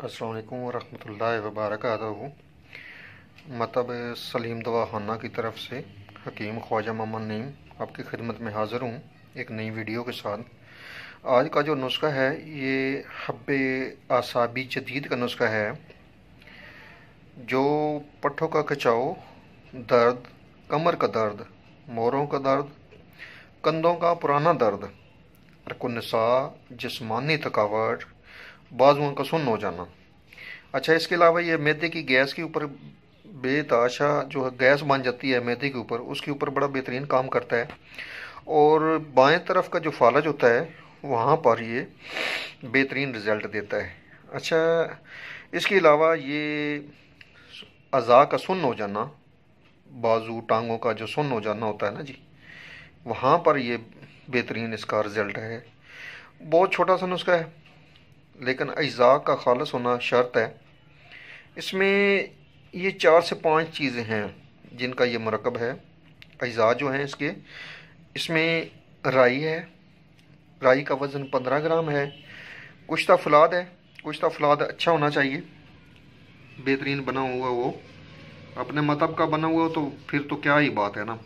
अस्सलाम वालेकुम वरहमतुल्लाहि वबरकातुहू। मतलब सलीम दवाखाना की तरफ से हकीम ख्वाजा मोहम्मद नईम आपकी खिदमत में हाज़िर हूँ एक नई वीडियो के साथ। आज का जो नुस्खा है ये हब्बे आसाबी जदीद का नुस्खा है। जो पट्ठों का खिंचाव, दर्द, कमर का दर्द, मोरों का दर्द, कंधों का पुराना दर्द, अरकुन्नसा, जिस्मानी थकावट, बाजुओं का सुन्न हो जाना। अच्छा, इसके अलावा ये मैदे की गैस के ऊपर बेतहाशा जो है गैस बन जाती है मैदे के ऊपर, उसके ऊपर बड़ा बेहतरीन काम करता है। और बाएं तरफ का जो फालज होता है वहाँ पर ये बेहतरीन रिज़ल्ट देता है। अच्छा, इसके अलावा ये अज़ा का सुन्न हो जाना, बाजू टांगों का जो सुन्न हो जाना होता है ना जी, वहाँ पर ये बेहतरीन इसका रिज़ल्ट है। बहुत छोटा सा नुस्खा है लेकिन अज़ा का खालस होना शर्त है। इसमें ये 4 से 5 चीज़ें हैं जिनका ये मरकब है। अज़ा जो हैं इसके, इसमें राई है, राई का वज़न 15 ग्राम है। कुश्ता फुलाद है, कुश्ता फुलाद अच्छा होना चाहिए, बेहतरीन बना हुआ, वो अपने मतलब का बना हुआ तो फिर तो क्या ही बात है ना।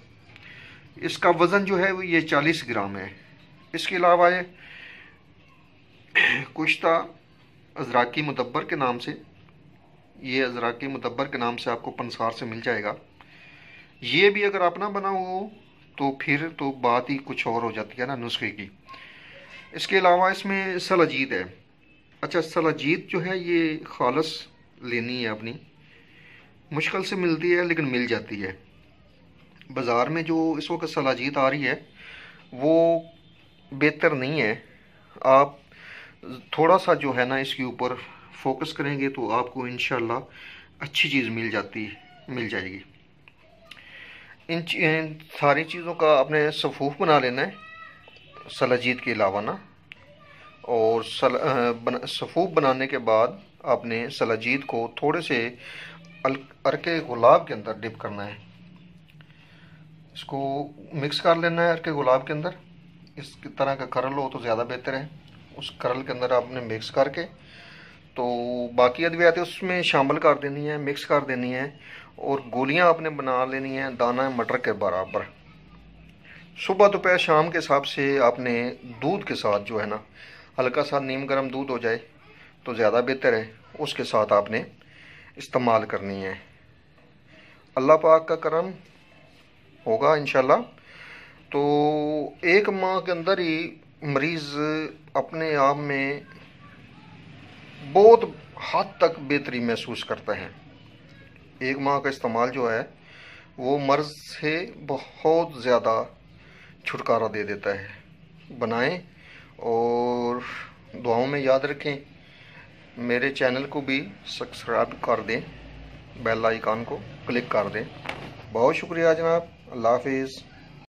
इसका वज़न जो है वो ये 40 ग्राम है। इसके अलावा ये कुश्ता अज़राकी मुदब्बर के नाम से, ये अज़राकी मुदब्बर के नाम से आपको पंसार से मिल जाएगा। ये भी अगर अपना बना हो तो फिर तो बात ही कुछ और हो जाती है ना नुस्खे की। इसके अलावा इसमें सलाजीत है। अच्छा, सलाजीत जो है ये खालस लेनी है अपनी, मुश्किल से मिलती है लेकिन मिल जाती है। बाज़ार में जो इस वक्त सलाजीत आ रही है वो बेहतर नहीं है। आप थोड़ा सा जो है ना इसके ऊपर फोकस करेंगे तो आपको इंशाल्लाह अच्छी चीज़ मिल जाएगी। इन सारी चीज़ों का आपने सफ़ूफ बना लेना है सलाजीत के अलावा ना। और सफ़ूफ बनाने के बाद आपने सलाजीत को थोड़े से अरके गुलाब के अंदर डिप करना है। इसको मिक्स कर लेना है अरके गुलाब के अंदर। इस तरह का करल हो तो ज़्यादा बेहतर है। उस करल के अंदर आपने मिक्स करके तो बाकी अद्वियातें उसमें शामिल कर देनी है, मिक्स कर देनी है। और गोलियां आपने बना लेनी है दाना मटर के बराबर। सुबह दोपहर शाम के हिसाब से आपने दूध के साथ जो है ना, हल्का सा नीम गर्म दूध हो जाए तो ज़्यादा बेहतर है, उसके साथ आपने इस्तेमाल करनी है। अल्लाह पाक का करम होगा इंशाल्लाह। तो 1 माह के अंदर ही मरीज़ अपने आप में बहुत हद तक बेहतरी महसूस करता है। 1 माह का इस्तेमाल जो है वो मर्ज़ से बहुत ज़्यादा छुटकारा दे देता है। बनाएं और दुआओं में याद रखें। मेरे चैनल को भी सब्सक्राइब कर दें, बेल आइकन को क्लिक कर दें। बहुत शुक्रिया जनाब। अल्लाह हाफिज़।